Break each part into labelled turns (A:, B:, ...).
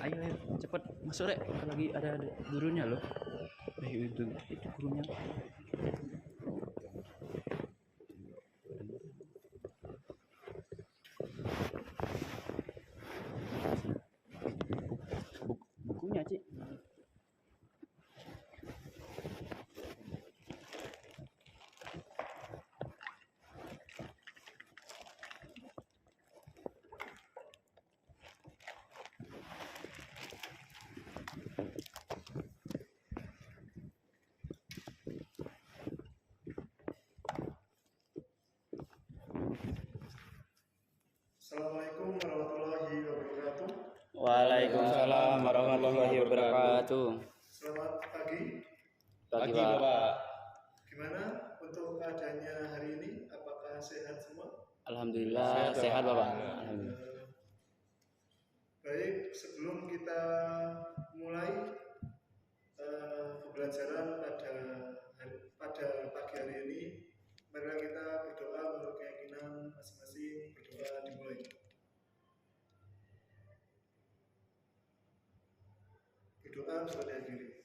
A: Ayo cepet masuk rek, lagi ada gurunya loh. Itu gurunya. Bukunya Cik.
B: Assalamualaikum warahmatullahi wabarakatuh.
A: Waalaikumsalam warahmatullahi wabarakatuh.
B: Selamat pagi.
A: Pagi
C: Pak.
A: Pak.
B: Gimana untuk keadaannya hari ini? Apakah sehat semua?
A: Alhamdulillah sehat Bapak. Alhamdulillah.
B: Baik, sebelum kita mulai pembelajaran pada pagi hari ini, mari kita berdoa menurut keyakinan masing-masing. Berdoa dimulai. Berdoa pada diri.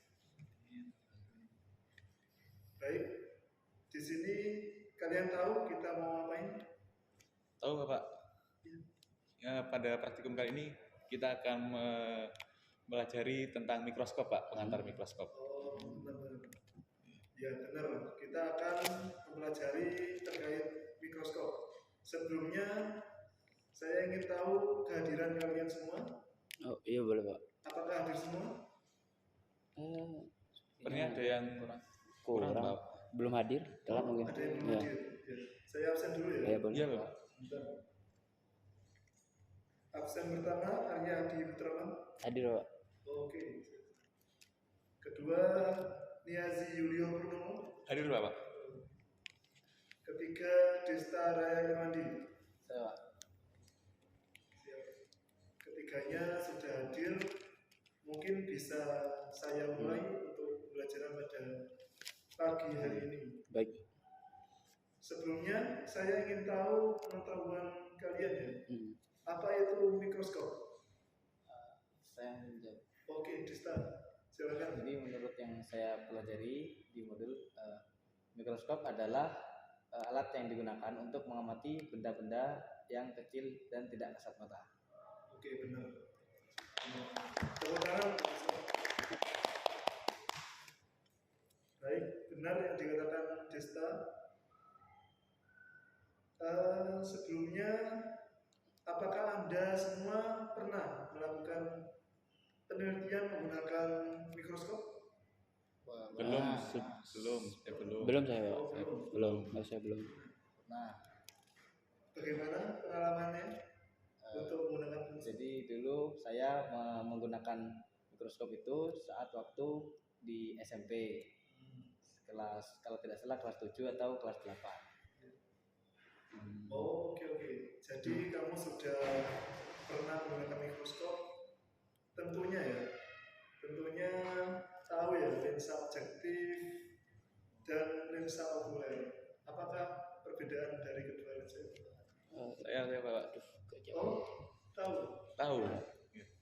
B: Baik, di sini kalian tahu kita mau ngapain?
C: Tahu Bapak? Ya, pada praktikum kali ini kita akan mempelajari tentang mikroskop Pak, pengantar mikroskop.
B: Oh, benar-benar. Ya benar, kita akan mempelajari terkait mikroskop. Sebelumnya saya ingin tahu kehadiran kalian semua.
A: Oh iya boleh Pak.
B: Apakah hadir semua?
C: Sebenarnya ada yang kurang Pak.
A: Belum hadir, telat mungkin.
B: Ada yang belum
A: Ya.
B: hadir. Ya. Saya absen dulu ya.
A: Ya boleh.
C: Iya Pak.
B: Bentar. Absen pertama Arya Adi Putrawan.
A: Hadir Pak.
B: Oke. Kedua Niazi Yulio Purnomo.
C: Hadir Bapak.
B: Ketiga Desta Raya Kemandi.
A: Saya Pak.
B: Siap. Ketiganya sudah hadir. Mungkin bisa saya mulai untuk pembelajaran pada pagi hari ini.
A: Baik.
B: Sebelumnya saya ingin tahu pengetahuan kalian ya. Apa itu mikroskop?
D: Saya menjawab.
B: Oke, Desta, silakan.
D: Jadi menurut yang saya pelajari di modul mikroskop adalah alat yang digunakan untuk mengamati benda-benda yang kecil dan tidak kasat mata.
B: Oke, benar. Tepuk tangan. Baik, benar yang dikatakan Desta. Sebelumnya, apakah Anda semua pernah melakukan penelitian menggunakan mikroskop?
C: Belum.
A: Belum saya Pak.
B: Belum.
A: Saya belum.
D: Nah,
B: Bagaimana pengalamannya untuk menggunakan mikroskop?
D: jadi dulu saya menggunakan mikroskop itu saat waktu di SMP. Kelas, kalau tidak salah kelas 7 atau kelas 8.
B: Oh, oke. Jadi kamu sudah pernah menggunakan mikroskop? Tentunya ya. Tentunya tahu ya lensa objektif dan lensa okuler. Apakah perbedaan dari kedua lensa itu?
C: Saya Bapak.
B: Oh, tahu.
C: Tahu.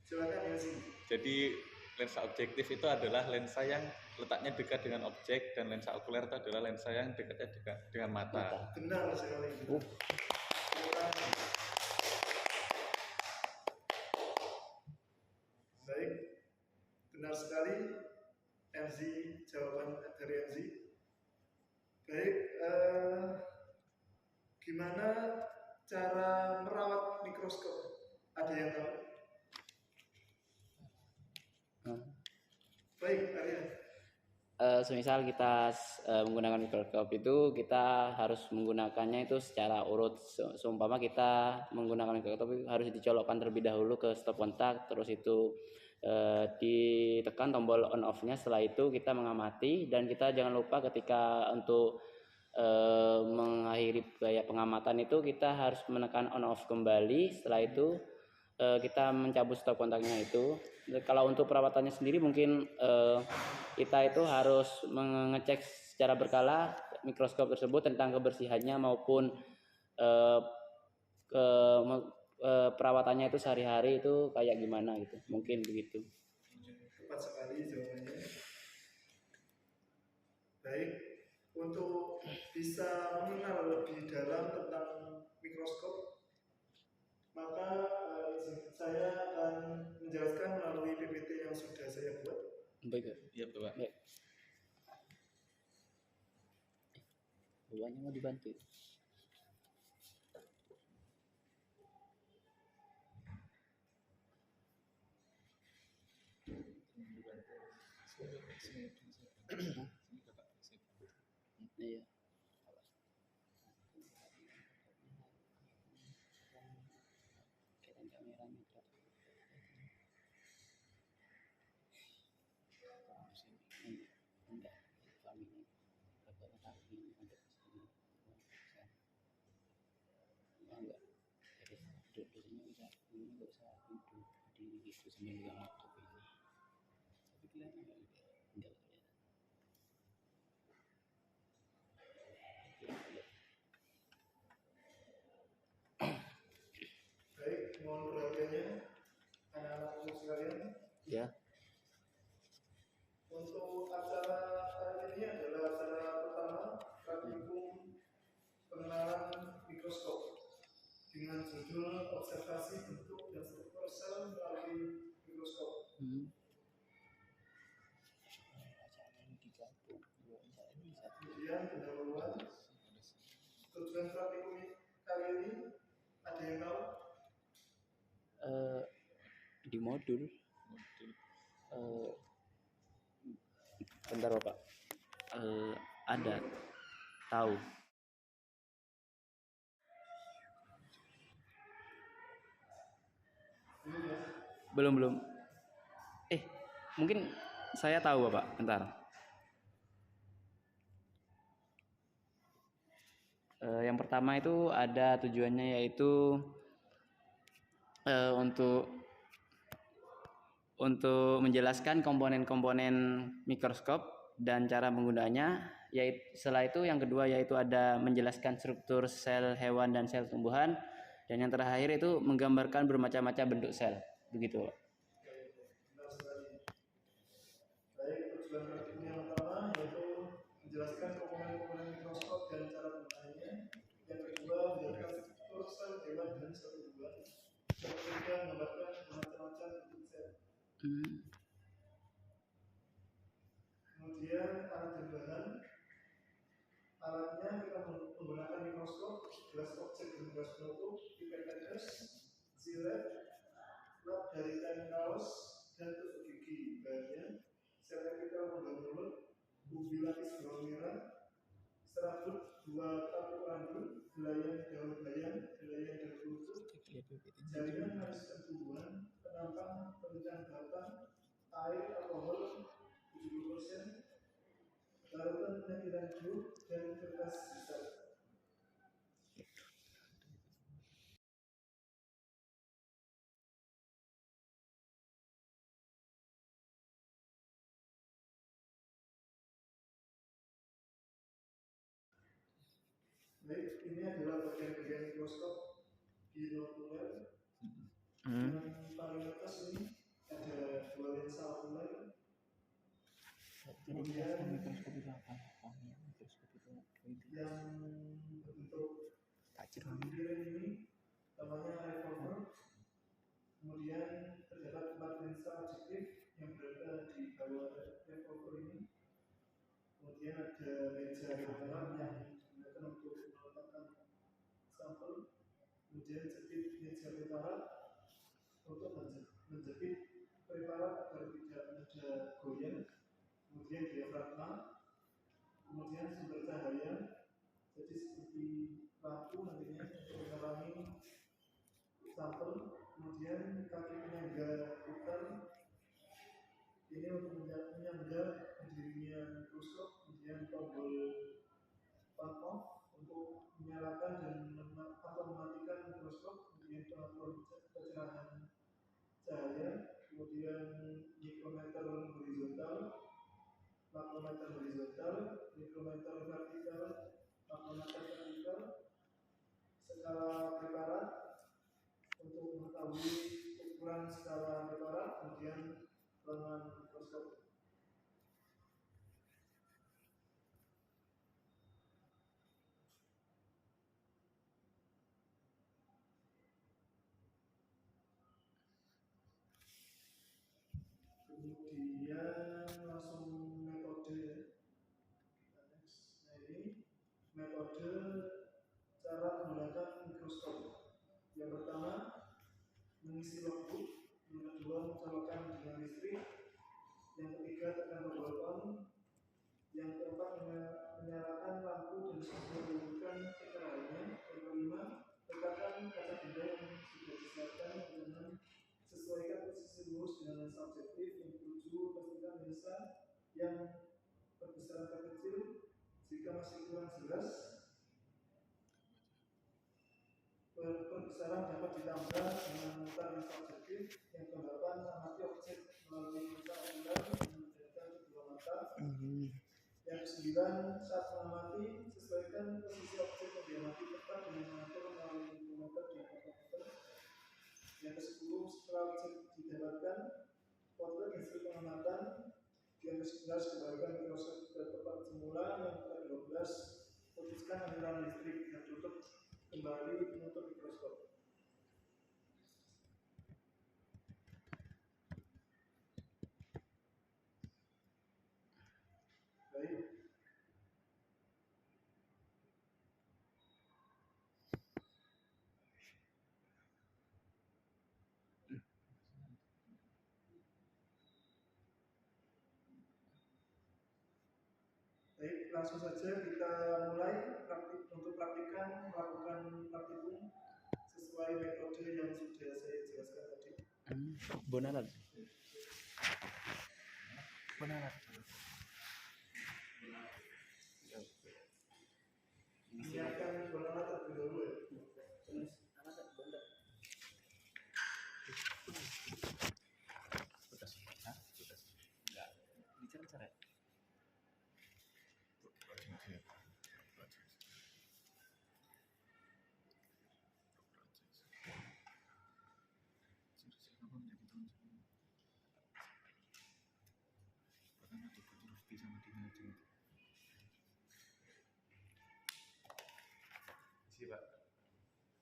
B: Silakan ya sih.
C: Jadi lensa objektif itu adalah lensa yang letaknya dekat dengan objek, dan lensa okuler itu adalah lensa yang dekatnya dengan mata.
B: Benar sekali. Baik, benar sekali. MZ, jawaban dari MZ. Baik, gimana cara merawat mikroskop? Ada yang tahu? Baik, Arya.
A: Semisal kita menggunakan mikroskop itu kita harus menggunakannya itu secara urut. Seumpama kita menggunakan mikroskop itu harus dicolokkan terlebih dahulu ke stop kontak, terus itu ditekan tombol on off-nya. Setelah itu kita mengamati, dan kita jangan lupa ketika untuk mengakhiri gaya pengamatan itu kita harus menekan on off kembali. Setelah itu kita mencabut stop kontaknya itu. Kalau untuk perawatannya sendiri mungkin kita itu harus mengecek secara berkala mikroskop tersebut tentang kebersihannya maupun perawatannya itu sehari-hari itu kayak gimana gitu, mungkin begitu.
B: Tepat sekali jawabannya. Baik, untuk bisa mengenal lebih dalam tentang mikroskop, maka saya akan menjelaskan melalui PPT yang sudah saya buat.
A: Baik,
C: Iya Pak.
A: baik. Bawahnya mau dibantu. Iya.
B: Baik, mohon perhatiannya anak-anakku sekalian.
A: Ya.
B: Untuk acara kali ini adalah acara pertama praktikum pengenalan mikroskop dengan judul observasi bentuk dan struktur sel melalui mikroskop. Kemudian pendahuluan tujuan praktikum kali ini ada yang tahu?
A: Di modul bentar Bapak. Ada tahu. Belum. Mungkin saya tahu Bapak, bentar. Yang pertama itu ada tujuannya yaitu untuk menjelaskan komponen-komponen mikroskop dan cara penggunaannya. Yaitu setelah itu yang kedua yaitu ada menjelaskan struktur sel hewan dan sel tumbuhan, dan yang terakhir itu menggambarkan bermacam-macam bentuk sel. Begitu.
B: Benar sekali. Baik, tujuan praktikum yang pertama yaitu menjelaskan komponen-komponen mikroskop dan cara penggunaannya. Yang kedua menjelaskan struktur sel hewan dan sel tumbuhan. Yang ketiga menggambarkan bermacam-macam bentuk sel. Kemudian alat dan bahan. Alatnya kita menggunakan mikroskop, gelas objek dan gelas penutup, pipet tetes, silet, lap dari kain kaos, dan tusuk gigi. Bahannya sel epitel penggang mulut, ubi lapis bawang merah, serabut 2 tabuk rambut, gelayan daun bayam, gelayan daun rusuk, jaringan haluskan tumbuhan, penampang, perencang batang, air alkohol 70%, larutan penyakitan grup, dan kertas besar. Baik, ini adalah bagian-bagian mikroskop binokular. Yang paling atas ini ada 2 lensa okuler. Kemudian yang berbentuk pikiran ini namanya revolver. Kemudian terdapat 4 lensa objektif yang berada di bawah revolver ini. Kemudian ada meja pengenalan yang digunakan untuk meletakkan sampel. Kemudian jepit meja preparat untuk menjepit preparat agar tidak ada goyang. Kemudian diafragma. Kemudian sumber cahaya, jadi seperti lampu nantinya untuk menerangi sampel. Kemudian kaki penyangga putar ini untuk menyangga berdirinya mikroskop. Kemudian tombol on off untuk menyalakan dan atau mematikan mikroskop. Kemudian pengatur kecerahan cahaya. Kemudian mikrometer horizontal, makrometer horizontal, mikrometer vertikal, makrometer vertikal, skala preparat, untuk mengetahui ukuran skala metara, kemudian kelemahan mikroskop. Kemudian langsung metode ya. Kita next. Nah ini metode cara menggunakan mikroskop. Yang pertama mengisi logbook, yang kedua mencolokkan dengan listrik, yang ketiga tekan tombol on, yang keempat menyalakan lampu dan menurunkan stiker lainnya, yang kelima letakkan kaca benda yang sudah disiapkan dengan sesuaikan posisi lurus dengan lensa objektif, yang ketujuh pastikan lensa yang berbesaran terkecil jika masih kurang jelas perbesaran dapat ditambah dengan memutar lensa objektif. Yang ke-8 amati objek melalui lensa okular dengan menjadikan kedua mata. Yang ke-9 saat mengamati sesuaikan posisi objek yang diamati tepat dengan mengatur melalui manometer di fotometer. Yang ke-10 setelah objek didapatkan potret hasil pengamatan. Yang ke-11 kembalikan mikroskop ke tempat semula. Yang ke-12 putuskan aliran listrik dan tutup kembali menutup mikroskop. Baik. Baik, langsung saja kita mulai untuk praktikan melakukan praktikum sesuai metode yang sudah saya jelaskan tadi.
A: Bonalat.
B: Menyiapkan bola terlebih dahulu ya.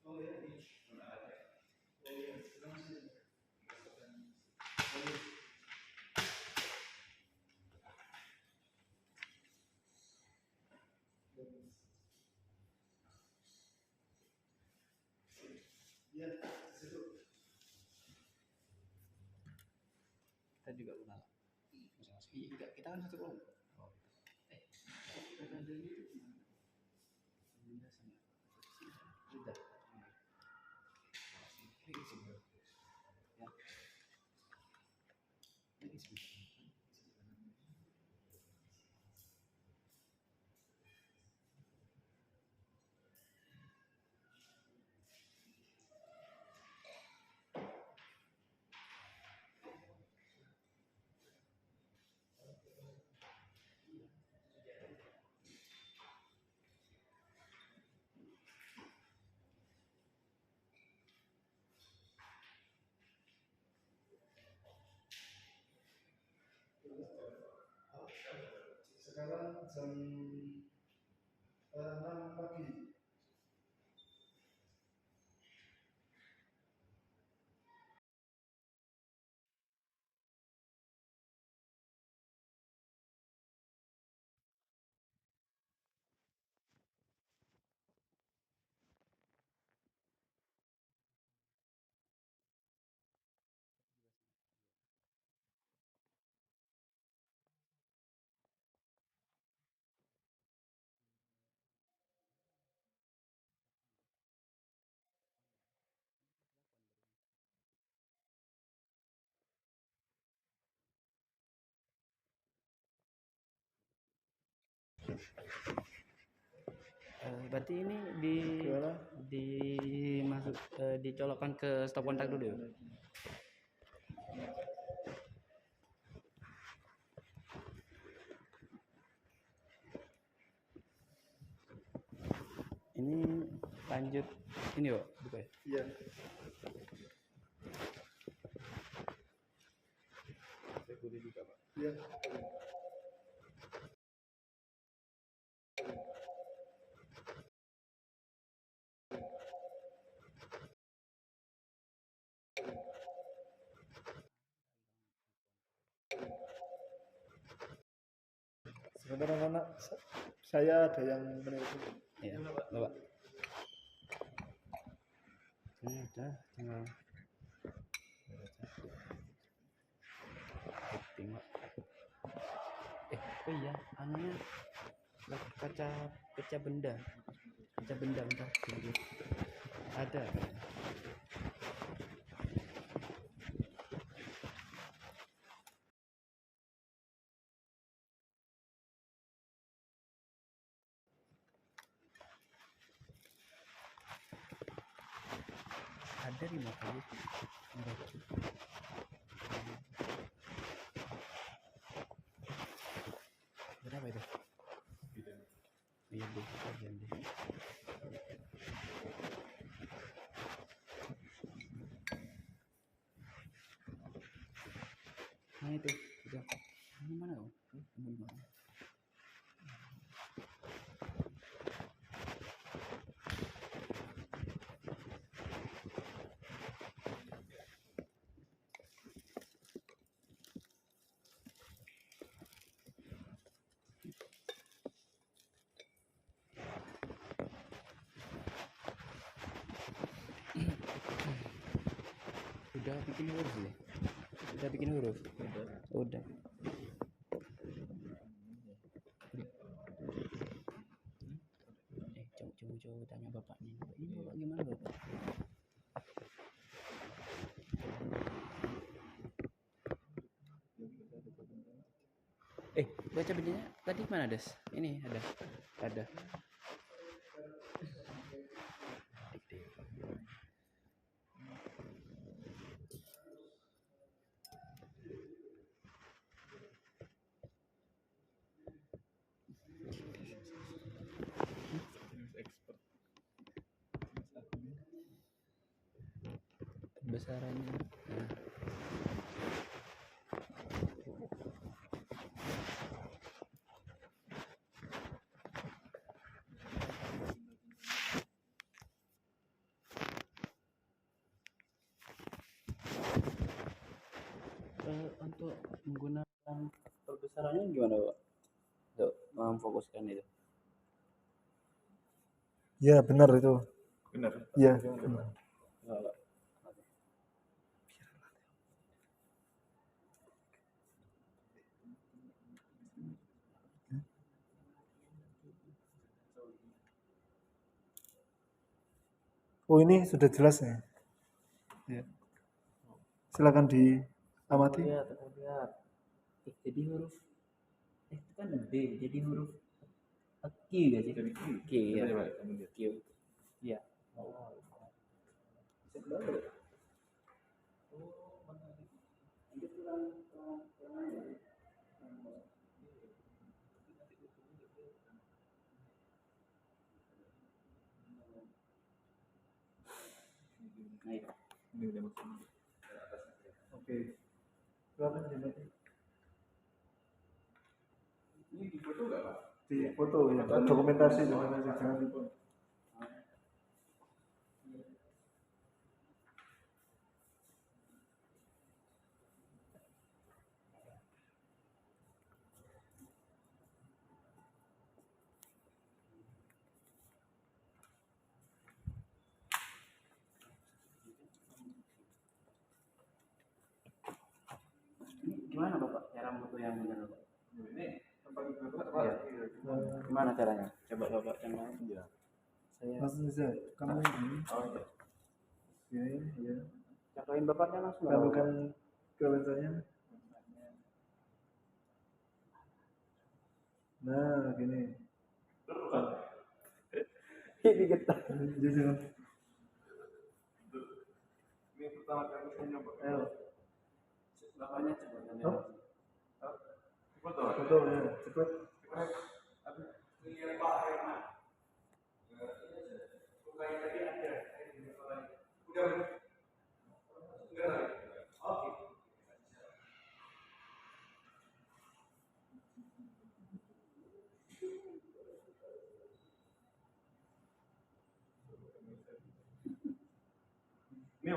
B: Oh ya, ini. Oh ya, langsung. Ya, situ.
D: Kita juga kenal. Iya, kita kan satu kelompok. Kita dulu sudah.
B: Sekarang jam 6 pagi.
A: Berarti ini dicolokkan ke stop kontak dulu ya? Ini lanjut Ini Pak, buka ya.
B: Iya.
C: Saya boleh buka Pak.
B: Iya. Sebentar anak, saya ada yang menelpon.
A: Iya, Bapak. Ini udah tinggal setting, Pak. Oh iya, anunya kaca benda bentar dulu. Ada. Ada di mobil. Berapa itu? Iya deh, bagian deh. Nah itu, udah. Ini mana oh? Ini mana? Udah bikin huruf ya? Udah bikin huruf? Udah. Coba tanya bapaknya. Ini bapak gimana bapak? Baca bendanya tadi mana Des? Ini ada. Besarannya. Nah. Untuk menggunakan perbesarannya gimana Pak? Untuk memfokuskan itu.
B: Iya, benar itu.
C: Benar.
B: Iya, benar. Oh, ini sudah jelas ya. Ya. Silakan diamati.
A: Lihat. Jadi huruf itu kan B, jadi huruf Q gak sih? Q ya. Q. Iya.
C: Ini udah maksimal.
B: Oke. Silakan diamati.
C: Ini di foto nggak Pak?
B: Di foto ya, dokumentasi jangan difoto.
A: Ini gimana Bapak cara foto yang benar Bapak?
C: Ini tempat foto
A: Iya. Gimana caranya? Coba Bapak contohin.
C: Iya.
A: Saya
B: Langsung saja. Kamu ini,
A: oh iya.
B: ini, ya.
A: Contohin Bapaknya langsung.
B: Lakukan ke lensanya. Nah, gini.
A: Ini kita.
B: Jadi jangan.
C: Ini pertama kali saya nyoba.
B: Ayo.
A: Bapaknya coba.
B: Oh,
C: Foto.
B: foto ya, cepat.
C: Ini Pak Rema. Bukannya tadi ada.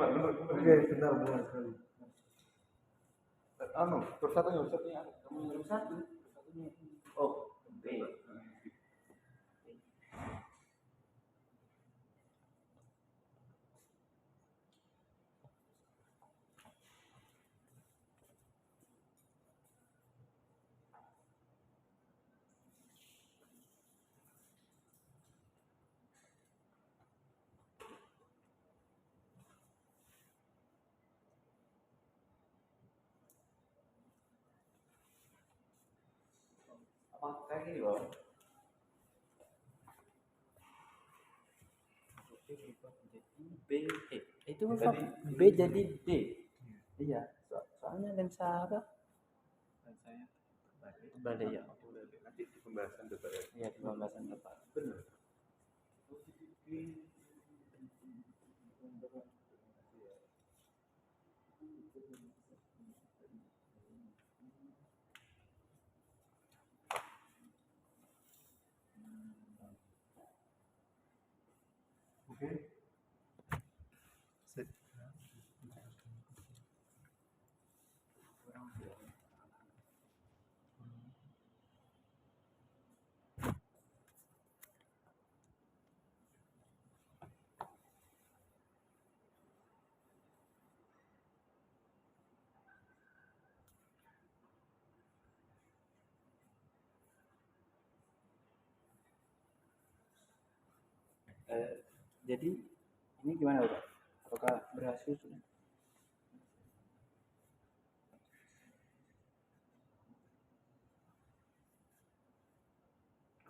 E: Pak, benar.
B: Oke, benar sekali.
E: Huruf satunya.
A: Huruf satu. Oh, B. Apa kayak gini loh? B, itu apa? B jadi D. Iya, soalnya lensa apa?
D: Lensanya
A: Balik ya.
E: Nanti di pembahasan Bapak ya.
A: Iya, di pembahasan Bapak.
E: Benar.
B: Oke. Sip.
A: Jadi ini gimana Bapak? Apakah berhasil?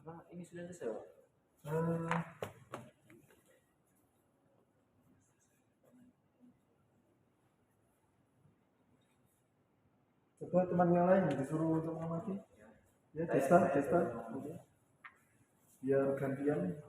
A: Apa ini sudah selesai Pak?
B: Coba teman yang lain disuruh untuk mengamati. Ya, Desta. Oke. Biar gantian.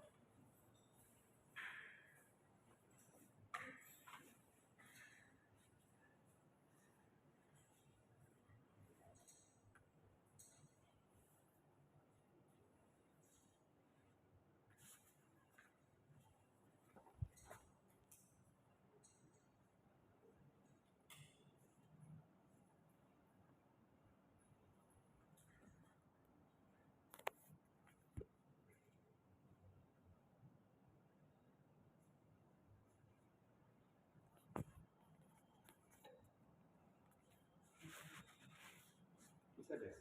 E: Bisa deh.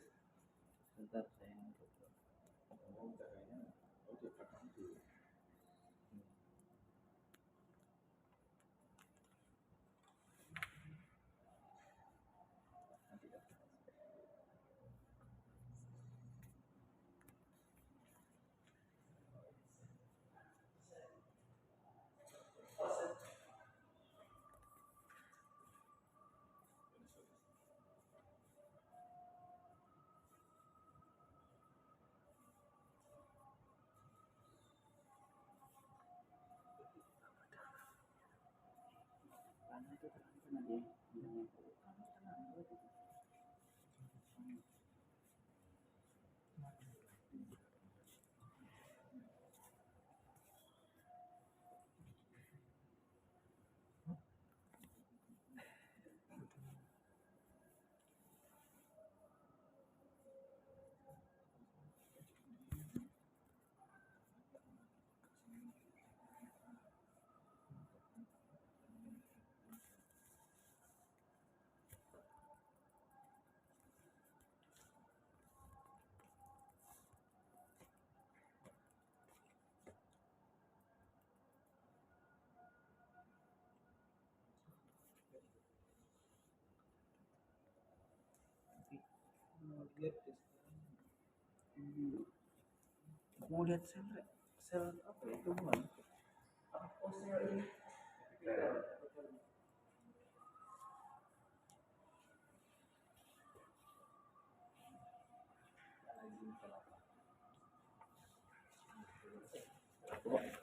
A: Bentar saya. Mau lihat sel apa ya itu bukan? Oh sel ini.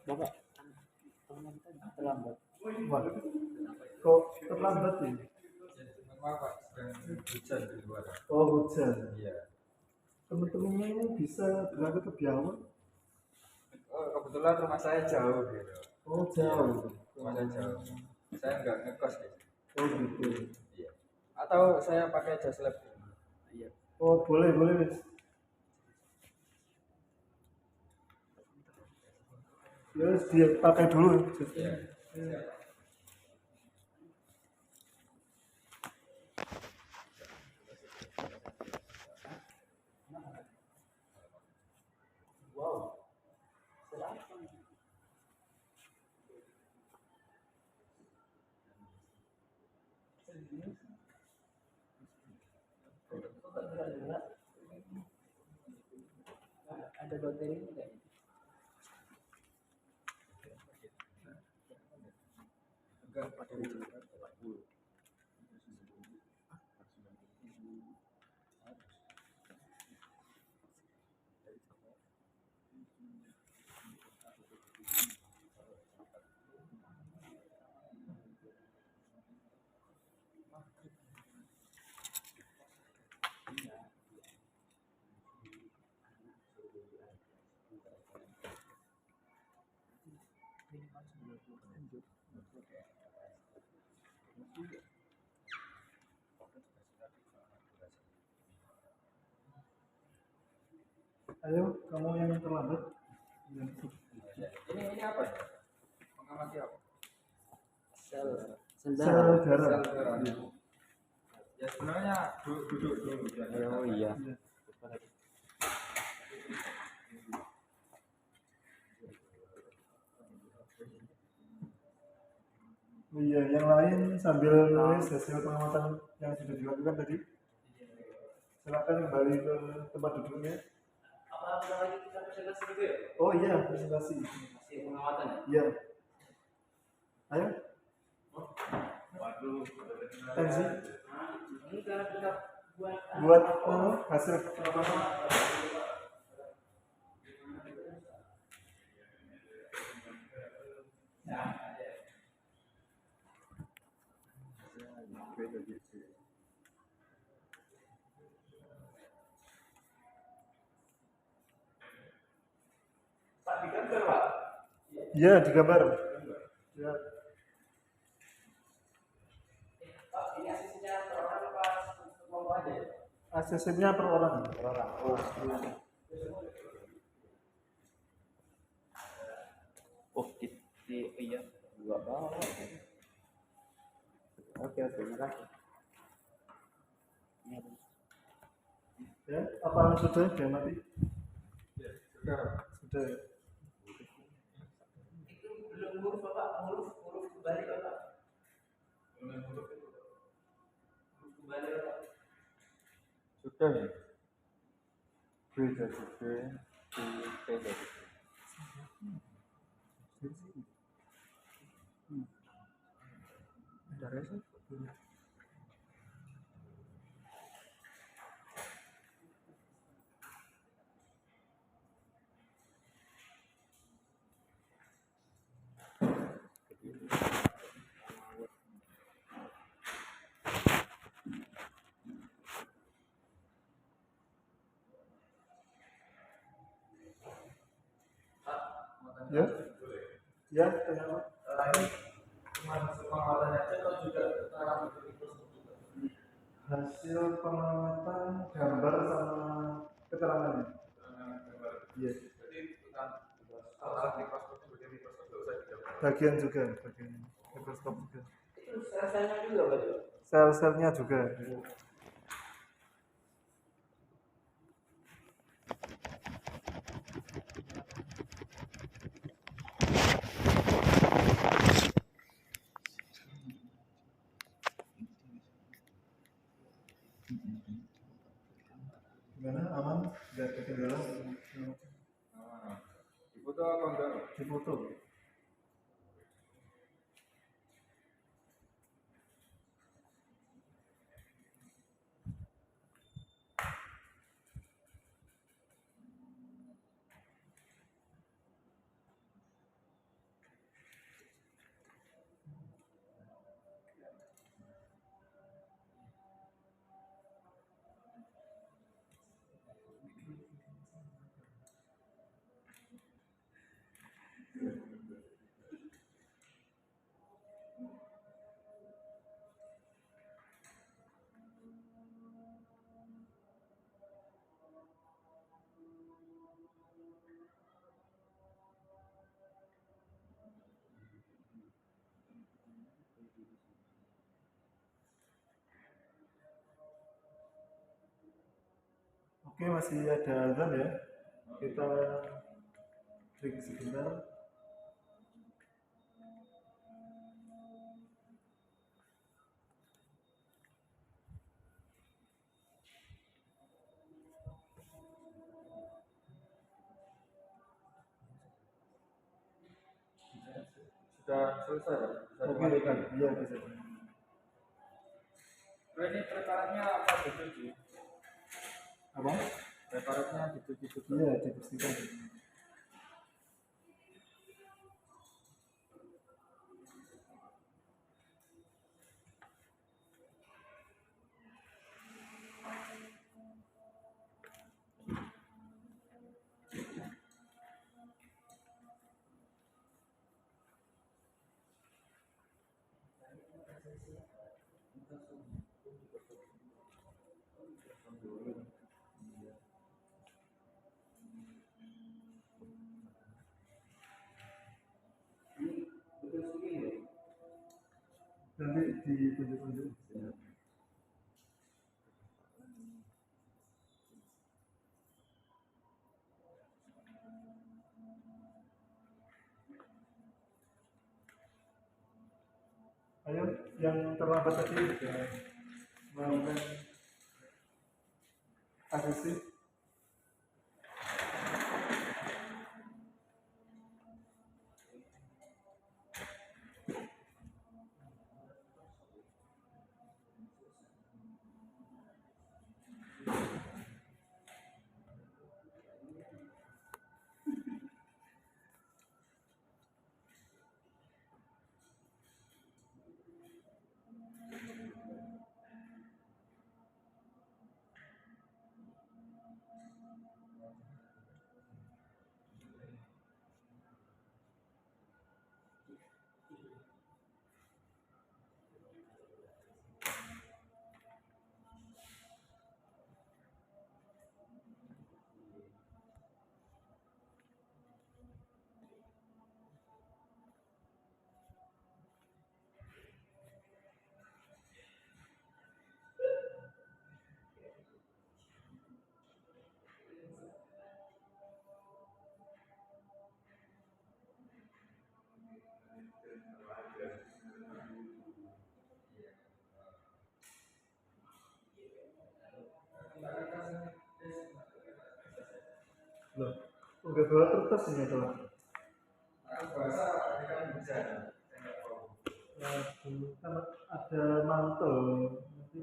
A: Bapak, terlambat.
B: Wah, kok terlambat ini?
E: Pak, hujan di luar.
B: Oh, hujan.
E: Iya.
B: Teman-temannya ini bisa berangkat lebih awal?
E: Oh, kebetulan rumah saya jauh gitu.
B: Oh, jauh.
E: Rumah saya jauh. Saya nggak ngekos deh.
B: Oh gitu.
E: Iya. Atau saya pakai jas lab.
D: Iya.
B: Oh boleh boleh Mas. Ya wis, dia pakai dulu.
E: Iya.
D: Ada bakteri enggak?
E: Enggak pada
B: Ayo kamu yang terlambat.
E: ini apa ya? Mengamati apa?
D: Sel
B: Sel
D: darah.
B: darah.
E: Sel darah. Ya sebenarnya duduk dulu.
A: Oh iya.
B: Oh iya, yang lain sambil nulis hasil pengamatan yang sudah dilakukan tadi. Silakan kembali ke tempat duduknya.
A: Apa lagi kita presentasi gitu ya?
B: Oh iya, presentasi.
A: Hasil pengamatan ya?
B: Iya. Ayo,
E: Waduh.
B: Tensi.
A: Ini karena kita buat
B: Buat hasil pengamatan. Iya, digambar. Ya.
A: ini asisinya per orang apa kelompok aja ya?
B: ACC-nya per orang.
A: Oh, oh iya, dua bawah. Oke, terima kasih.
B: Ya, apa sudah diamati?
E: Sudah.
B: Sudah.
A: Itu belum huruf Bapak, huruf kembali Bapak. Huruf kembali Bapak.
E: Sudah ya. B jadi B, P jadi P.
B: Ada rasa? Ya, ya, kenapa? Hasil pengamatan gambar sama keterangannya. Iya. Bagian juga, bagian mikroskop juga.
A: Itu sel-selnya juga Bapak.
B: Sel-selnya juga. Gimana, aman? Nggak ketinggalan?
E: Di foto apa enggak?
B: Di foto. Oke, masih ada azan ya. Kita break sebentar.
E: Sudah selesai, Pak? Bisa
B: Oke,
E: dimatikan.
B: iya bisa.
E: Ini preparatnya apa dicuci?
B: Apa?
E: Preparatnya dicuci juga.
B: Iya, dipastikan. Nanti ditunjuk-tunjuk. Ayo, yang terlambat tadi melakukan asisi. Loh, udah bawa kertas ini tuh. Kan ada mantel. Nanti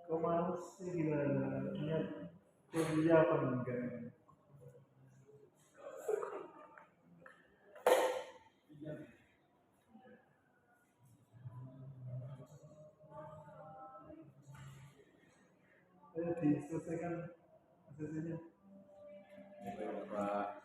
B: kau mau sih gimana? Niat kuliah apa enggak? Ayo diselesaikan asesinya.
D: Pak.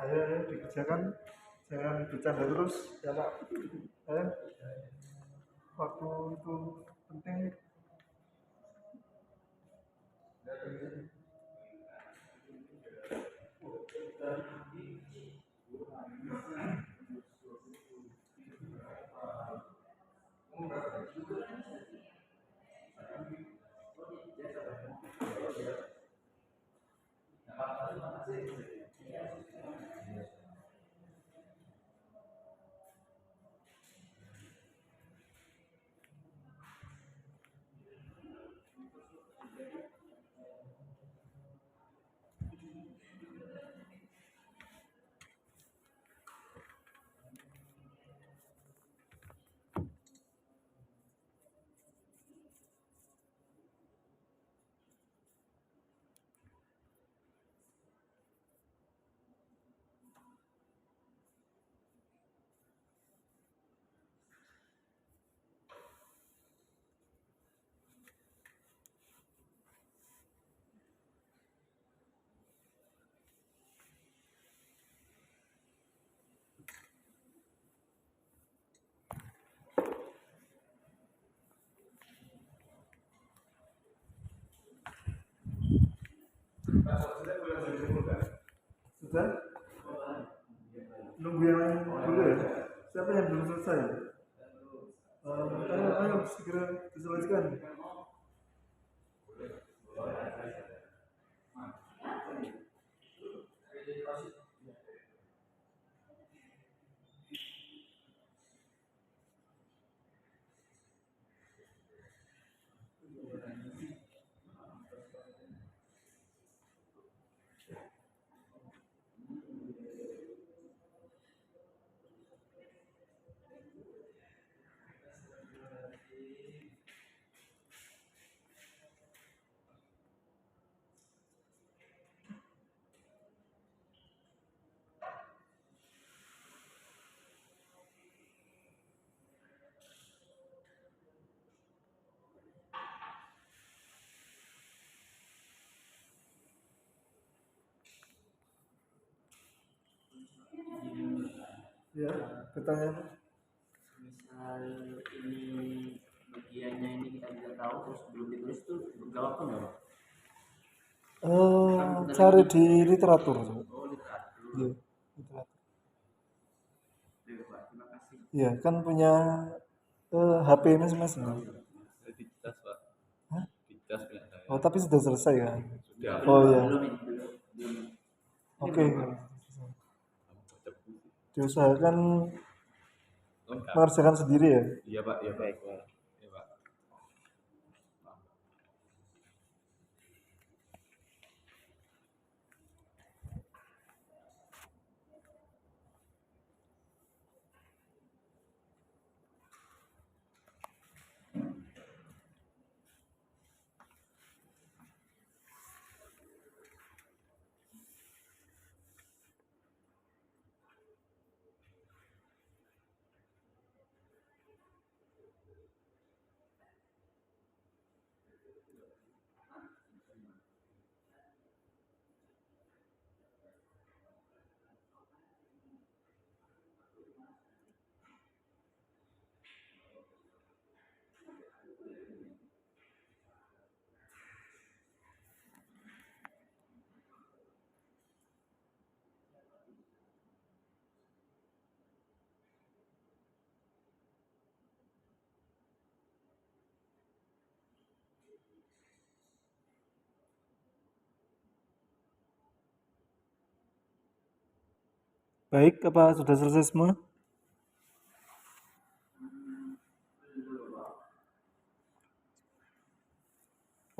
B: Ayo dikerjakan, jangan bercanda terus ya Pak. Ayo, waktu itu penting. sudah? Nunggu yang lain dulu ya? Siapa yang belum selesai? Ayo segera diselesaikan. Ya, bertanya apa?
A: Misal ini bagiannya ini kita tidak tahu terus belum ditulis tuh bergawat tuh nggak Pak?
B: Cari di literatur.
A: Oh literatur.
B: Iya, literatur.
A: Oke, Pak, terima kasih.
B: Iya, kan punya HP masing-masing.
C: Di tas Pak.
B: Hah?
C: Di tas punya saya.
B: Oh, tapi sudah selesai kan?
C: Sudah.
B: Oh iya.
A: Belum ini, belum.
B: Oke. Diusahakan
C: Lengkap.
B: mengerjakan sendiri ya.
C: Iya Pak, iya Pak.
A: Baik, Pak.
C: Iya Pak.
B: Baik, apa sudah selesai semua?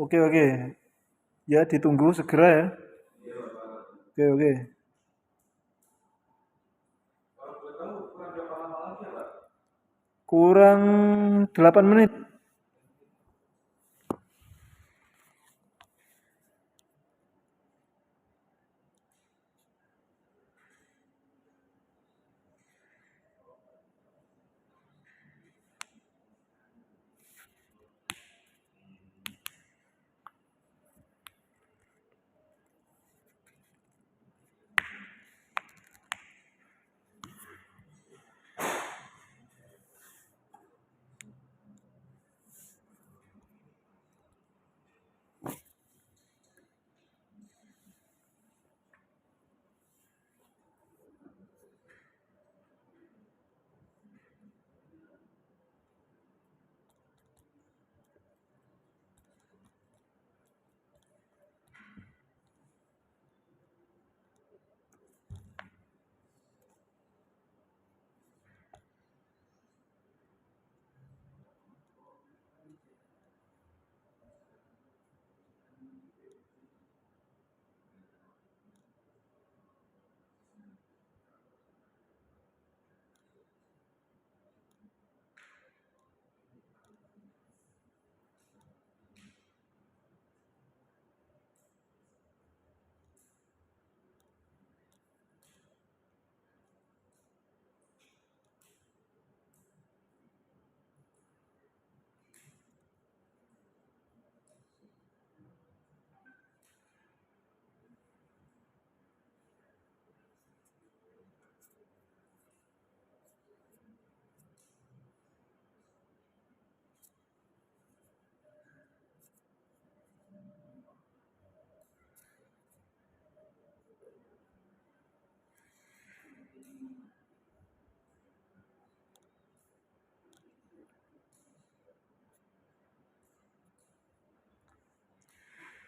B: Oke, oke. Ya, ditunggu segera ya. Oke, oke. Kurang 8 menit.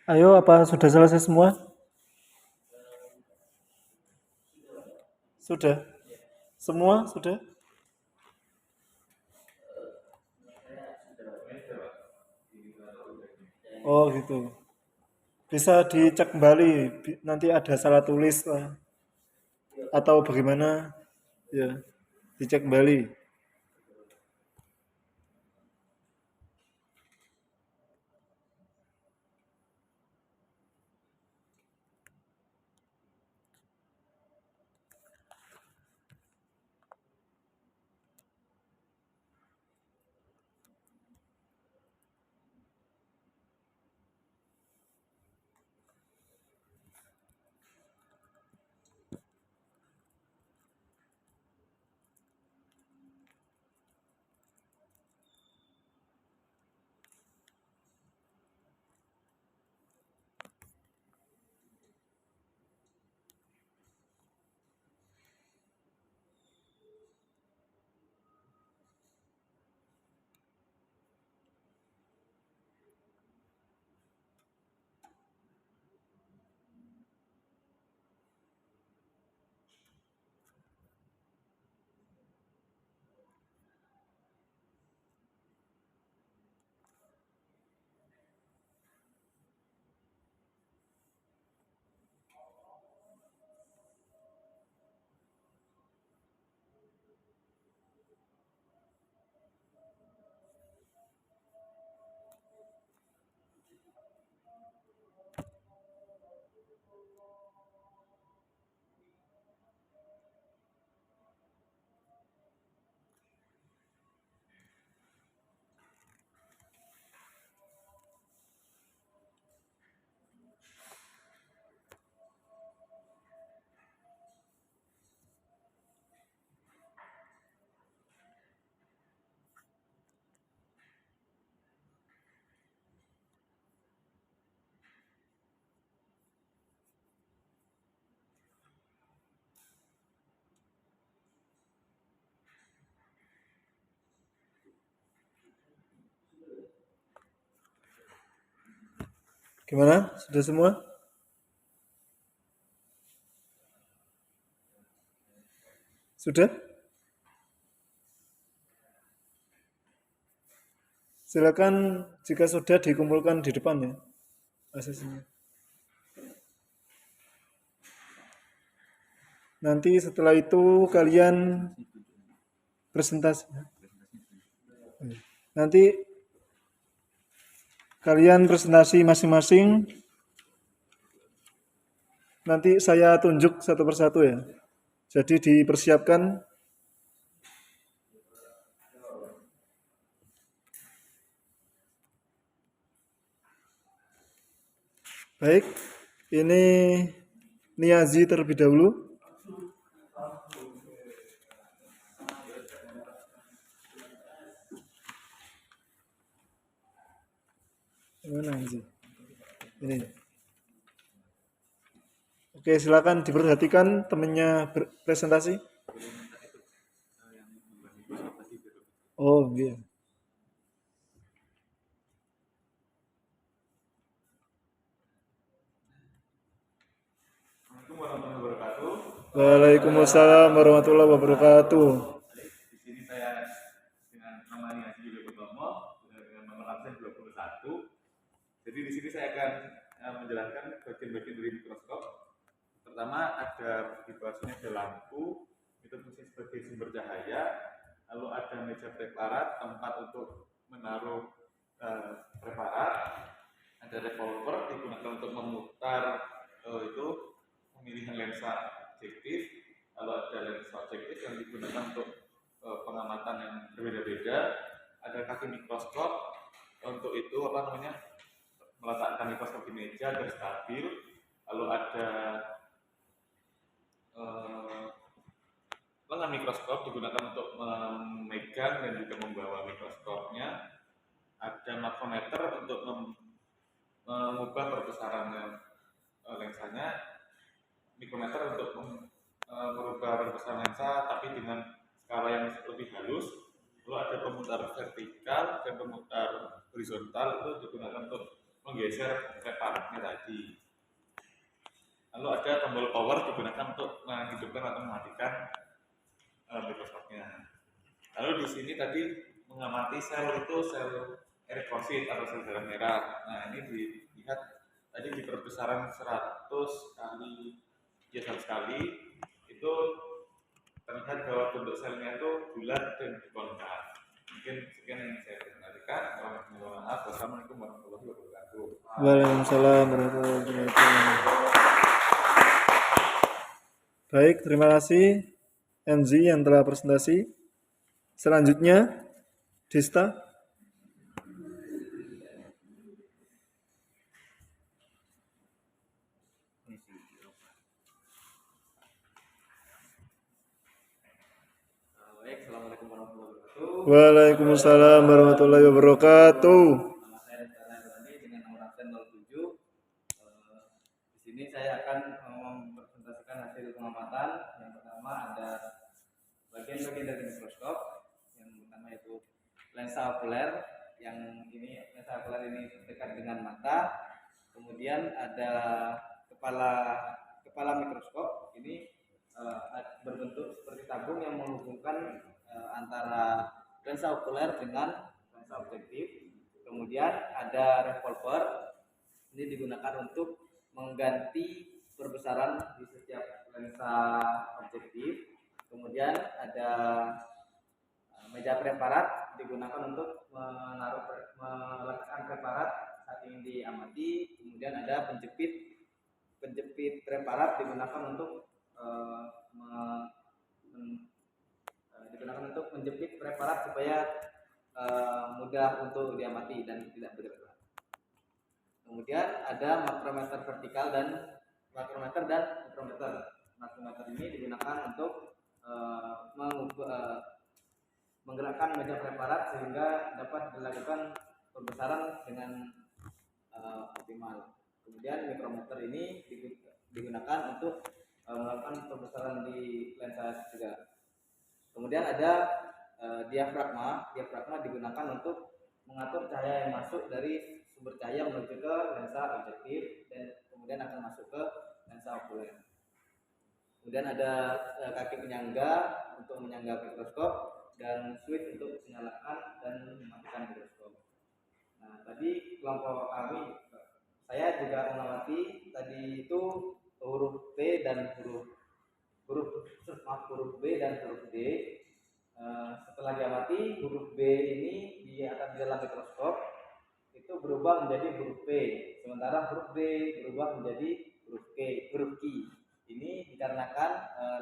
B: Ayo, apa sudah selesai semua? Sudah? Semua sudah? Oh gitu. Bisa dicek kembali, nanti ada salah tulis lah. Atau bagaimana? Ya, dicek kembali. Gimana? Sudah semua? Sudah? Silakan jika sudah dikumpulkan di depan ya, asesnya. Nanti setelah itu kalian presentasi. Nanti kalian presentasi masing-masing. Nanti saya tunjuk satu persatu ya. Jadi dipersiapkan. Baik, ini Niazi terlebih dahulu. Mana Niazi? Ini. Oke, silakan diperhatikan temannya presentasi. Oh, iya. Waalaikumsalam warahmatullahi wabarakatuh.
C: Di sini saya dengan nama Niazi Yulianto Utomo dengan nomor absen 21. Jadi di sini saya akan menjelaskan bagian-bagian dari mikroskop. Pertama ada di bawahnya ada lampu, itu fungsi sebagai sumber cahaya. Lalu ada meja preparat, tempat untuk menaruh preparat. Ada revolver digunakan untuk memutar itu pemilihan lensa objektif. Lalu ada lensa objektif yang digunakan untuk pengamatan yang berbeda-beda. Ada kaki mikroskop untuk itu meletakkan mikroskop di meja agar stabil. Lalu ada lengan mikroskop digunakan untuk memegang dan juga membawa mikroskopnya. Ada makrometer untuk mengubah perbesaran lensanya. Mikrometer untuk merubah perbesaran lensa tapi dengan skala yang lebih halus. Lalu ada pemutar vertikal dan pemutar horizontal, itu digunakan untuk menggeser preparatnya tadi. Lalu ada tombol power digunakan untuk menghidupkan atau mematikan mikroskopnya. Lalu di sini tadi mengamati sel itu sel eritrosit atau sel darah merah. Nah ini dilihat tadi di perbesaran 100 kali 100 kali itu terlihat bahwa bentuk selnya itu bulat dan konkav. Mungkin sekian yang saya perkenalkan. Mohon maaf. Wassalamualaikum warahmatullahi wabarakatuh.
B: Waalaikumsalam warahmatullahi wabarakatuh. Baik, terima kasih Enzi yang telah presentasi. Selanjutnya, Desta.
D: Baik, assalamualaikum warahmatullahi wabarakatuh.
B: Waalaikumsalam warahmatullahi wabarakatuh.
D: Nama saya Desta Nairwandi dengan nomor absen 07. Di sini saya akan mempresentasikan hasil pengamatan. Yang pertama ada bagian-bagian dari mikroskop. Yang pertama itu lensa okuler. Yang ini lensa okuler ini dekat dengan mata. Kemudian ada kepala mikroskop. Ini berbentuk seperti tabung yang menghubungkan antara lensa okuler dengan lensa objektif. Kemudian ada revolver, ini digunakan untuk mengganti perbesaran di setiap lensa objektif. Kemudian ada meja preparat, digunakan untuk meletakkan preparat saat ingin diamati. Kemudian ada penjepit preparat, digunakan untuk menjepit preparat supaya mudah untuk diamati dan tidak bergerak. Kemudian ada makrometer vertikal dan mikrometer. Makrometer ini digunakan untuk menggerakkan meja preparat sehingga dapat dilakukan pembesaran dengan optimal. Kemudian mikrometer ini digunakan untuk melakukan pembesaran di lensa juga. Kemudian ada diafragma digunakan untuk mengatur cahaya yang masuk dari sumber cahaya menuju ke lensa objektif dan kemudian akan masuk ke lensa okuler. Kemudian ada kaki penyangga untuk menyangga mikroskop dan switch untuk menyalakan dan mematikan mikroskop. Nah, tadi kelompok kami, saya juga mengamati tadi itu huruf B dan huruf B dan huruf D. Setelah diamati, huruf B ini di dalam mikroskop itu berubah menjadi huruf P, sementara huruf D berubah menjadi huruf Q. Ini dikarenakan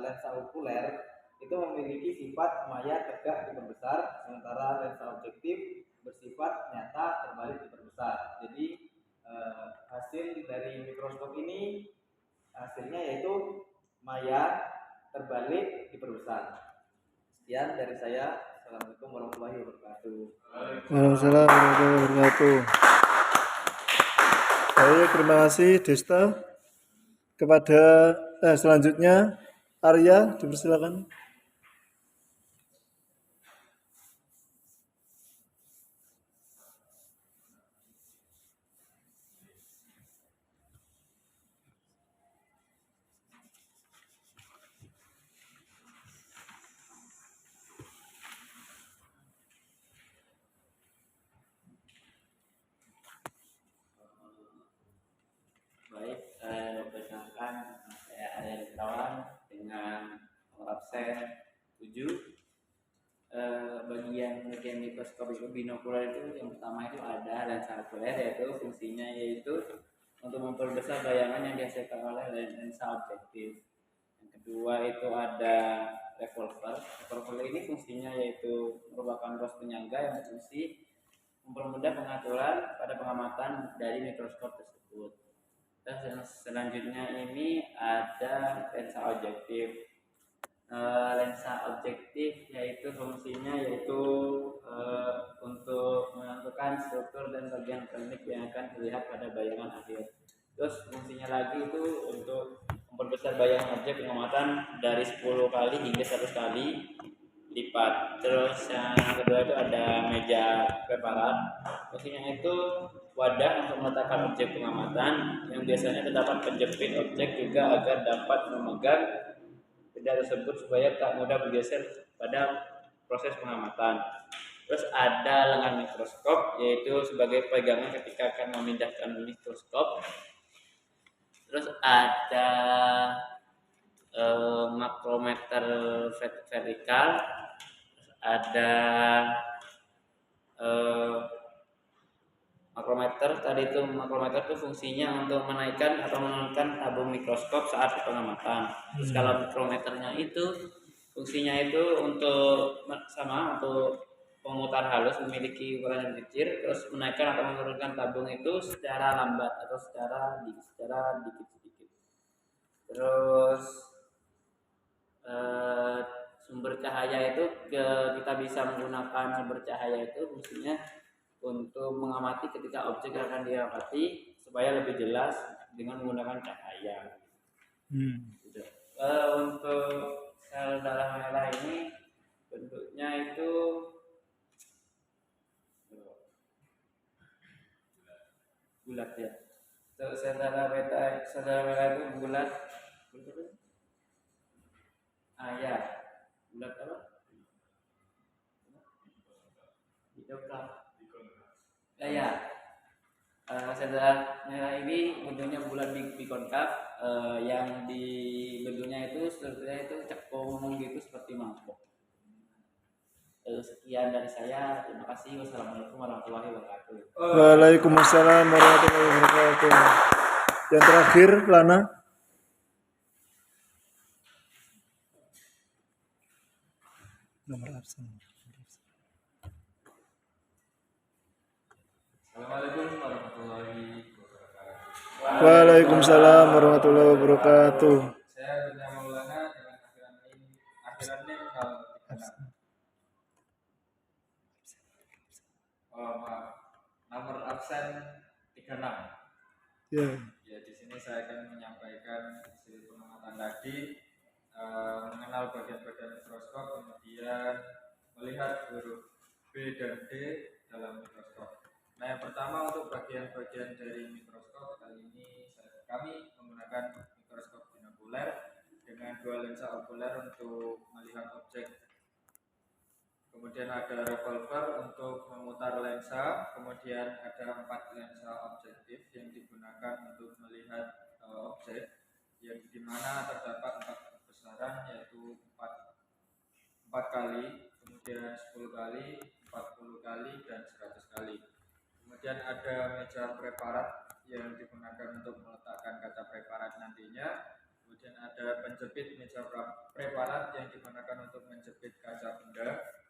D: lensa okuler itu memiliki sifat maya tegak diperbesar, sementara lensa objektif bersifat nyata terbalik diperbesar. Jadi hasil dari mikroskop ini hasilnya yaitu maya terbalik diperbesar. Sekian dari saya. Assalamualaikum warahmatullahi wabarakatuh.
B: Waalaikumsalam warahmatullahi wabarakatuh. Baik, terima kasih Desta. Kepada selanjutnya Arya, dipersilakan.
A: Baik, perkenalkan saya Arya Destawan dengan nomor absen 7. Bagian mikroskop binokular itu yang pertama itu ada lensa okuler, yaitu fungsinya yaitu untuk memperbesar bayangan yang dihasilkan oleh lensa objektif. Yang kedua itu ada revolver. Revolver ini fungsinya yaitu merupakan ros penyangga yang berfungsi mempermudah pengaturan pada pengamatan dari mikroskop tersebut. Dan selanjutnya ini ada lensa objektif. Lensa objektif yaitu fungsinya yaitu untuk menentukan struktur dan bagian klinik yang akan terlihat pada bayangan akhir. Terus fungsinya lagi itu untuk memperbesar bayangan objek pengamatan dari 10 kali hingga 100 kali lipat. Terus yang kedua itu ada meja preparat. Fungsinya itu wadah untuk meletakkan objek pengamatan yang biasanya terdapat penjepit objek juga agar dapat memegang benda tersebut supaya tak mudah bergeser pada proses pengamatan. Terus ada lengan mikroskop, yaitu sebagai pegangan ketika akan memindahkan mikroskop. Terus ada makrometer vertikal, ada makrometer itu fungsinya untuk menaikkan atau menurunkan tabung mikroskop saat pengamatan. Terus kalau mikrometernya itu fungsinya itu untuk pemutar halus memiliki ukuran yang kecil, terus menaikkan atau menurunkan tabung itu secara lambat atau secara dikit-dikit. Terus sumber cahaya itu kita bisa menggunakan sumber cahaya itu fungsinya untuk mengamati ketika objek akan diamati supaya lebih jelas dengan menggunakan cahaya. Untuk sel darah merah ini bentuknya itu bulat ya. Untuk sel darah merah itu bulat. Ya, bulat apa? Hidrokap. Ya. Sel darah merah ini bentuknya bulat bikonkav, yang di bentuknya itu strukturnya itu cekung gitu seperti mangkok. Sekian dari saya, terima kasih. Wassalamualaikum warahmatullahi wabarakatuh.
B: Waalaikumsalam warahmatullahi wabarakatuh. Yang terakhir, Lana. Nomor absen.
E: Assalamualaikum warahmatullahi wabarakatuh.
B: Waalaikumsalam warahmatullahi wabarakatuh.
E: Saya Bunda Maulana dengan akhiran NIM 036. Oh maaf, nomor absen 36.
B: Ya.
E: Ya, di sini saya akan menyampaikan hasil pengamatan tadi, mengenal bagian-bagian mikroskop, kemudian melihat huruf B dan D dalam mikroskop. Nah, yang pertama untuk bagian-bagian dari mikroskop, kali ini kami menggunakan mikroskop binokuler dengan dua lensa okuler untuk melihat objek. Kemudian ada revolver untuk memutar lensa, kemudian ada 4 lensa objektif yang digunakan untuk melihat objek, yang dimana terdapat 4 besaran, yaitu 4 kali, kemudian 10 kali, 40 kali, dan 100 kali. Kemudian ada meja preparat yang digunakan untuk meletakkan kaca preparat nantinya. Kemudian ada penjepit meja preparat yang digunakan untuk menjepit kaca benda.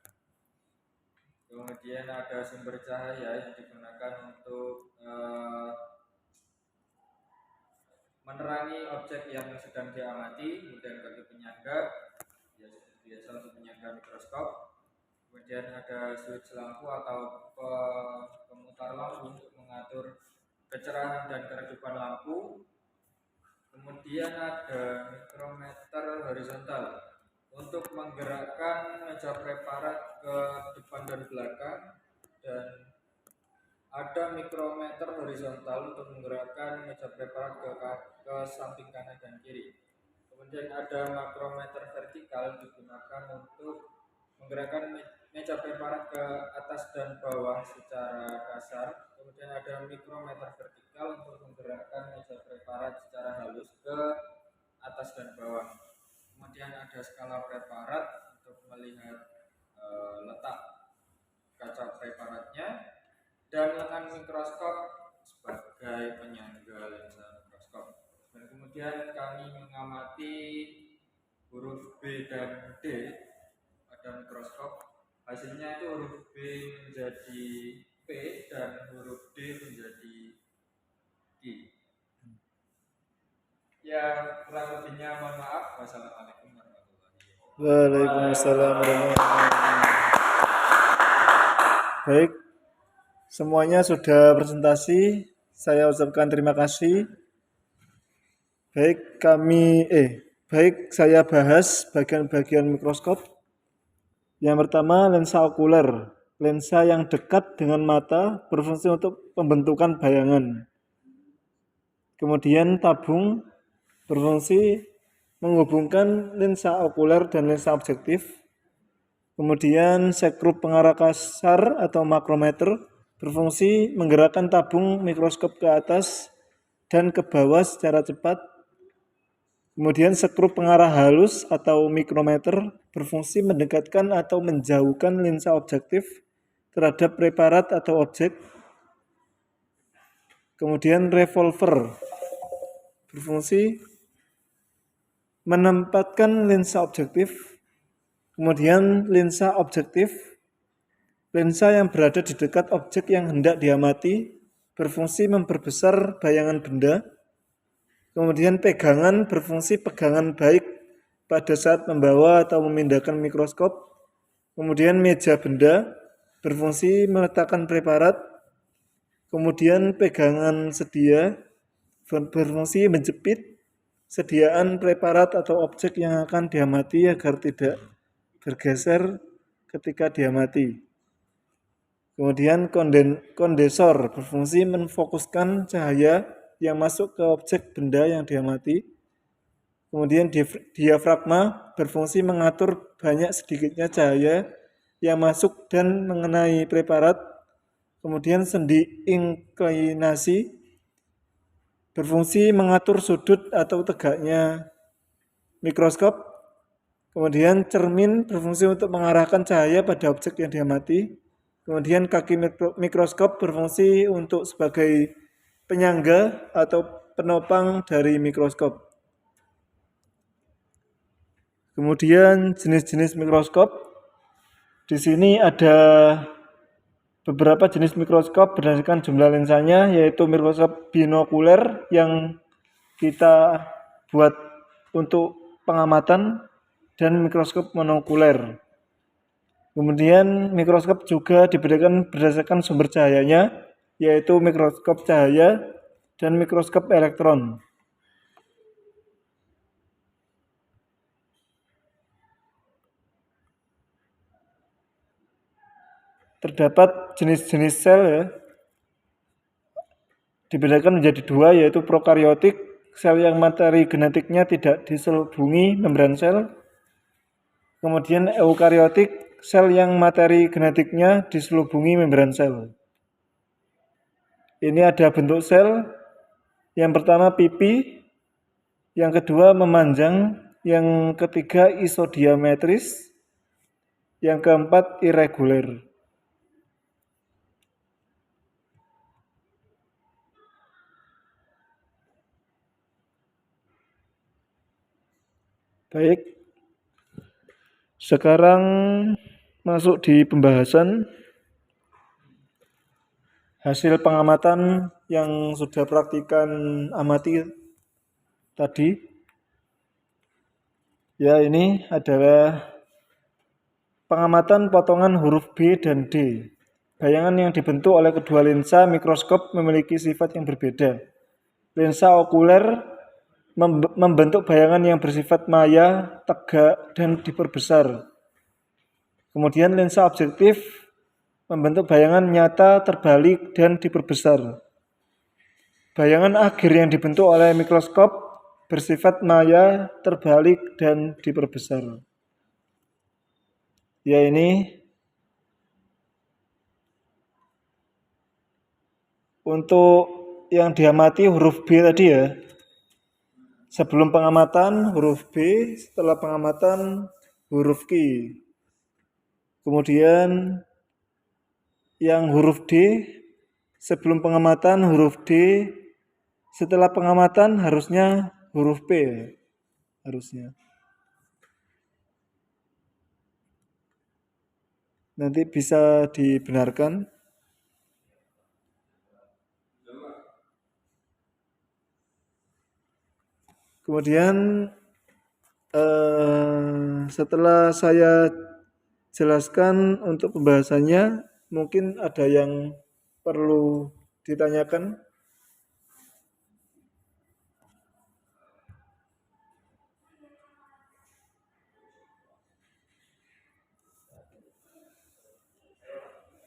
E: Kemudian ada sumber cahaya yang digunakan untuk menerangi objek yang sedang diamati. Kemudian bagi penyangga, biasa untuk penyangga mikroskop. Kemudian ada switch lampu atau pemutar lampu untuk mengatur kecerahan dan keredupan lampu. Kemudian ada mikrometer horizontal untuk menggerakkan meja preparat ke depan dan belakang, dan ada mikrometer horizontal untuk menggerakkan meja preparat ke samping kanan dan kiri. Kemudian ada makrometer vertikal digunakan untuk menggerakkan meja preparat ke atas dan bawah secara kasar. Kemudian ada mikrometer vertikal untuk menggerakkan meja preparat secara halus ke atas dan bawah. Kemudian ada skala preparat untuk melihat letak kaca preparatnya, dan lengan mikroskop sebagai penyangga lensa mikroskop. Dan kemudian kami mengamati huruf B dan D pada mikroskop. Hasilnya itu huruf B menjadi P dan huruf D menjadi I. Ya, kurang lebihnya mohon maaf. Wassalamualaikum warahmatullahi wabarakatuh.
B: Waalaikumsalam warahmatullahi wabarakatuh. Baik, semuanya sudah presentasi. Saya ucapkan terima kasih. Baik, saya bahas bagian-bagian mikroskop. Yang pertama, lensa okuler. lensa yang dekat dengan mata berfungsi untuk pembentukan bayangan. Kemudian tabung berfungsi menghubungkan lensa okuler dan lensa objektif. Kemudian sekrup pengarah kasar atau makrometer berfungsi menggerakkan tabung mikroskop ke atas dan ke bawah secara cepat. Kemudian sekrup pengarah halus atau mikrometer berfungsi mendekatkan atau menjauhkan lensa objektif terhadap preparat atau objek. Kemudian revolver berfungsi menempatkan lensa objektif. Kemudian lensa objektif, lensa yang berada di dekat objek yang hendak diamati, berfungsi memperbesar bayangan benda. Kemudian pegangan berfungsi pegangan baik pada saat membawa atau memindahkan mikroskop. Kemudian meja benda berfungsi meletakkan preparat. Kemudian pegangan sedia berfungsi menjepit sediaan preparat atau objek yang akan diamati agar tidak bergeser ketika diamati. Kemudian kondensor berfungsi menfokuskan cahaya yang masuk ke objek benda yang diamati. Kemudian diafragma berfungsi mengatur banyak sedikitnya cahaya yang masuk dan mengenai preparat. Kemudian sendi inklinasi berfungsi mengatur sudut atau tegaknya mikroskop. Kemudian cermin berfungsi untuk mengarahkan cahaya pada objek yang diamati. Kemudian kaki mikroskop berfungsi untuk sebagai penyangga atau penopang dari mikroskop. Kemudian jenis-jenis mikroskop. Di sini ada beberapa jenis mikroskop berdasarkan jumlah lensanya, yaitu mikroskop binokuler yang kita buat untuk pengamatan dan mikroskop monokuler. Kemudian mikroskop juga dibedakan berdasarkan sumber cahayanya, yaitu mikroskop cahaya dan mikroskop elektron. Terdapat jenis-jenis sel ya, dibedakan menjadi dua, yaitu prokaryotik, sel yang materi genetiknya tidak diselubungi membran sel. Kemudian eukaryotik, sel yang materi genetiknya diselubungi membran sel. Ini ada bentuk sel. Yang pertama pipi, yang kedua memanjang, yang ketiga isodiametris, yang keempat irreguler. Baik, sekarang masuk di pembahasan hasil pengamatan yang sudah praktikan amati tadi. Ya, ini adalah pengamatan potongan huruf B dan D. Bayangan yang dibentuk oleh kedua lensa mikroskop memiliki sifat yang berbeda. Lensa okuler membentuk bayangan yang bersifat maya, tegak, dan diperbesar. Kemudian lensa objektif membentuk bayangan nyata, terbalik, dan diperbesar. Bayangan akhir yang dibentuk oleh mikroskop bersifat maya, terbalik, dan diperbesar. Ya, ini untuk yang diamati huruf B tadi ya. Sebelum pengamatan huruf B, setelah pengamatan huruf Q. Kemudian yang huruf D, sebelum pengamatan huruf D, setelah pengamatan harusnya huruf P. Harusnya. Nanti bisa dibenarkan. Kemudian setelah saya jelaskan untuk pembahasannya, mungkin ada yang perlu ditanyakan.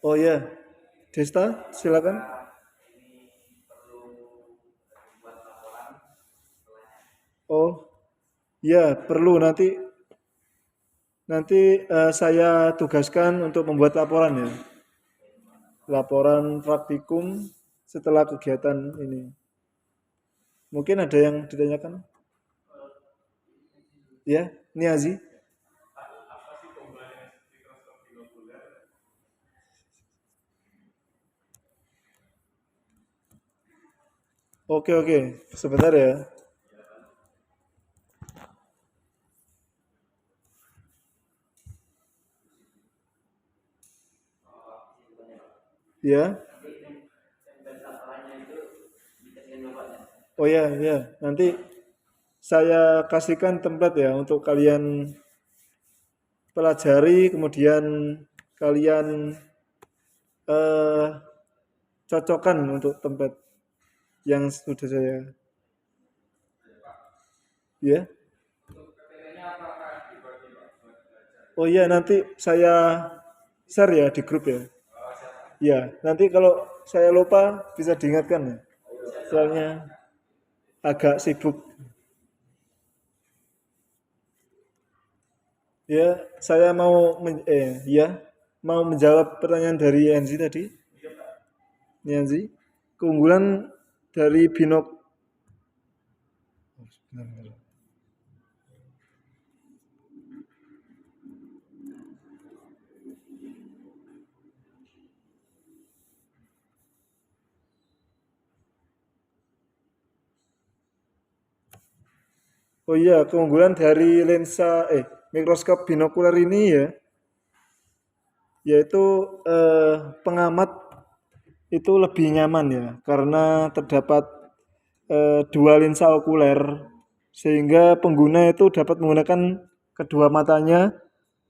B: Oh ya, Desta, silakan.
D: Ini perlu buat laporan setelahnya.
B: Oh, ya perlu nanti nanti saya tugaskan untuk membuat laporan ya. Laporan praktikum setelah kegiatan ini. Mungkin ada yang ditanyakan? Ya, Niazi. Oke, sebentar ya. Ya. Oh ya, nanti saya kasihkan template ya untuk kalian pelajari, kemudian kalian eh, cocokkan untuk template yang sudah saya. Ya. Oh iya, nanti saya share ya di grup ya. Ya, nanti kalau saya lupa bisa diingatkan ya. Soalnya agak sibuk. Ya, saya mau mau menjawab pertanyaan dari Yanzi tadi. Yanzi, keunggulan dari binok. Oh iya, keunggulan dari lensa mikroskop binokular ini ya, yaitu pengamat itu lebih nyaman ya, karena terdapat dua lensa okuler, sehingga pengguna itu dapat menggunakan kedua matanya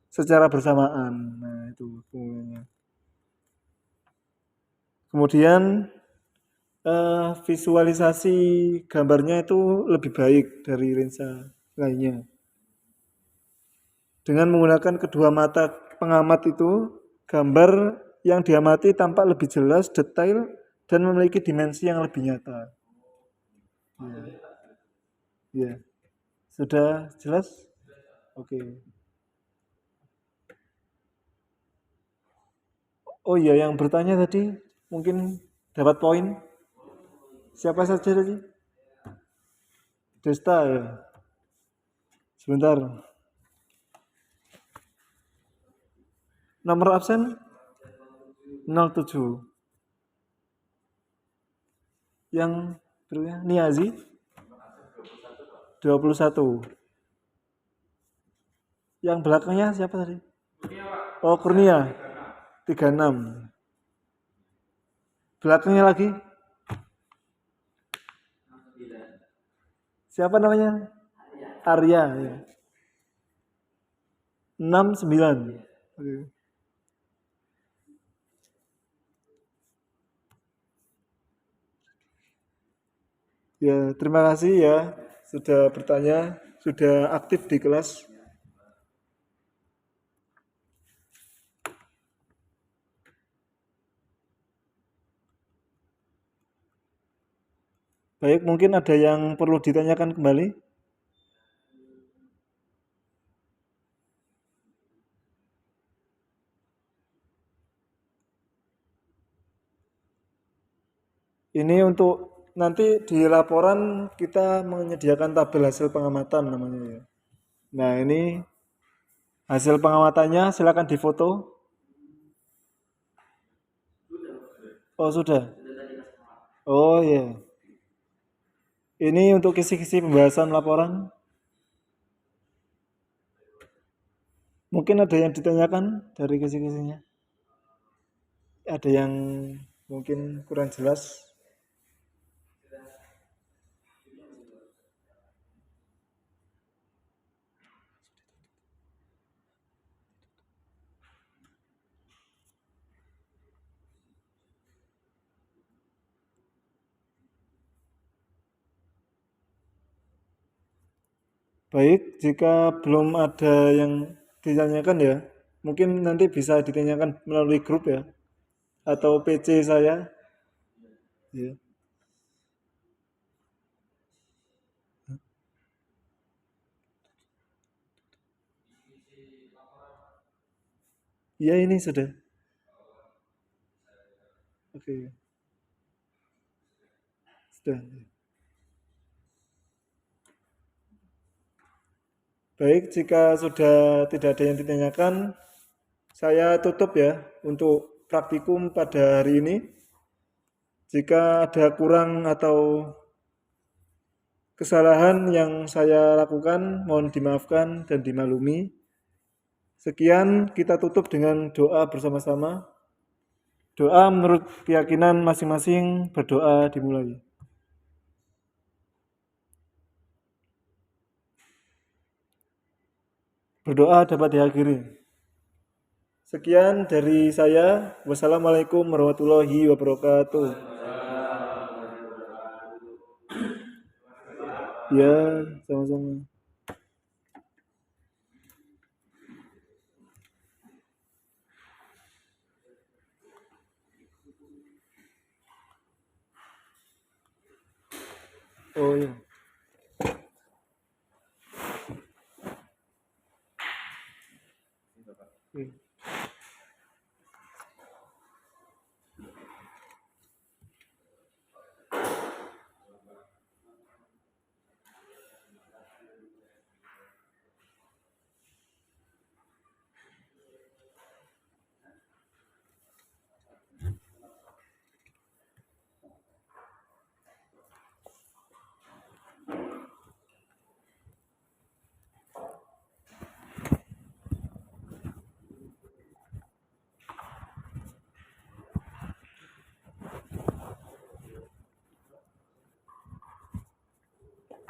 B: secara bersamaan. Nah, itu keunggulannya. Kemudian visualisasi gambarnya itu lebih baik dari lensa lainnya. Dengan menggunakan kedua mata pengamat itu, gambar yang diamati tampak lebih jelas, detail, dan memiliki dimensi yang lebih nyata. Ya. Sudah jelas? Oke. Oh iya, yang bertanya tadi mungkin dapat poin. Siapa saja tadi? Desta ya. Sebentar. Nomor absen 07. Yang berikutnya Niazi 21. Yang belakangnya siapa tadi? Oh, Kurnia 36. Belakangnya lagi siapa namanya? Arya ya. 69. Oke. Ya, terima kasih ya sudah bertanya, sudah aktif di kelas. Baik, mungkin ada yang perlu ditanyakan kembali? Ini untuk nanti di laporan kita menyediakan tabel hasil pengamatan namanya ya. Nah, ini hasil pengamatannya silakan difoto. Oh, sudah. Oh, ya. Ini untuk kisi-kisi pembahasan laporan. Mungkin ada yang ditanyakan dari kisi-kisinya. Ada yang mungkin kurang jelas. Baik, jika belum ada yang ditanyakan ya, mungkin nanti bisa ditanyakan melalui grup ya. atau PC saya. Ya. Ya ini sudah. Oke, sudah. Baik, jika sudah tidak ada yang ditanyakan, saya tutup ya untuk praktikum pada hari ini. Jika ada kurang atau kesalahan yang saya lakukan, mohon dimaafkan dan dimaklumi. Sekian, kita tutup dengan doa bersama-sama. Doa menurut keyakinan masing-masing, berdoa dimulai. Berdoa dapat diakhiri. Sekian dari saya. Wassalamualaikum warahmatullahi wabarakatuh. Ya, sama-sama. Oh ya. Oke.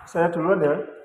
B: Saya duluan ya.